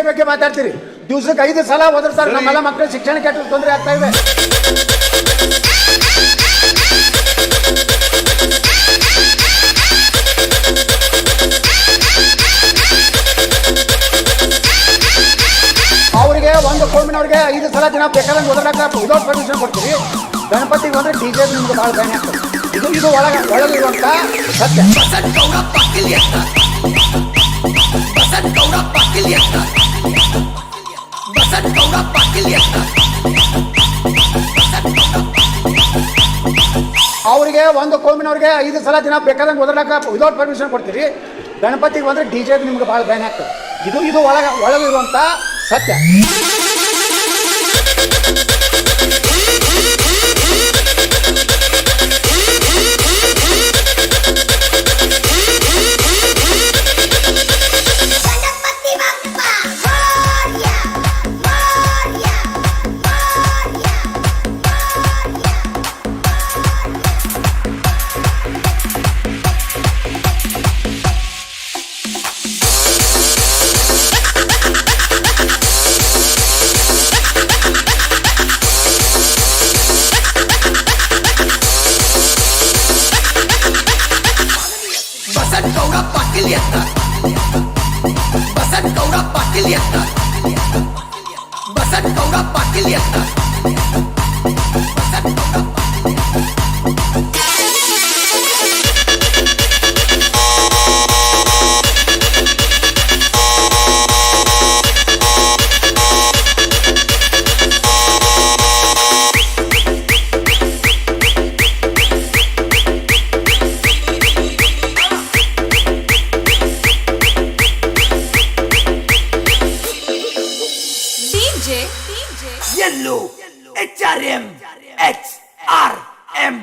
ಬಗ್ಗೆ ಮಾತಾಡ್ತೀರಿ. ದಿವ್ಸಕ್ಕೆ 5 ಸಲ ಒದರ್ತಾರೆ. ನಮ್ಮೆಲ್ಲ ಮಕ್ಕಳು ಶಿಕ್ಷಣಕ್ಕೆ ತೊಂದರೆ ಆಗ್ತಾ ಇದೆ. ಅವರಿಗೆ ಒಂದು ಕೋಮಿನವ್ರಿಗೆ 5 ಸಲ ದಿನ ಬೇಕಾದಂಗೆ ಓದಲಾಕ ವಿದೌಟ್ ಪರ್ಮಿಷನ್ ಕೊಡ್ತೀವಿ. ಗಣಪತಿಗೆ ಅಂದ್ರೆ ಡಿಜೆ ನಿಮ್ಗೆ ಭಾಳ ಭಯ ಆಗ್ತದೆ. ಇದು ಒಳಗಿರುವಂತ ಸತ್ಯ. ಅವರಿಗೆ ಒಂದು ಕೋಮಿನವ್ರಿಗೆ 5 ಸಲ ದಿನ ಬೇಕಾದಂಗೆ ಓದಲಾಕ ವಿದೌಟ್ ಪರ್ಮಿಷನ್ ಕೊಡ್ತೀವಿ. ಗಣಪತಿಗೆ ಅಂದ್ರೆ ಡಿಜೆ ನಿಮ್ಗೆ ಭಾಳ ಭಯ ಆಗ್ತದೆ. ಇದು ಒಳಗಿರುವಂತ ಸತ್ಯ. Yellow HRM XRM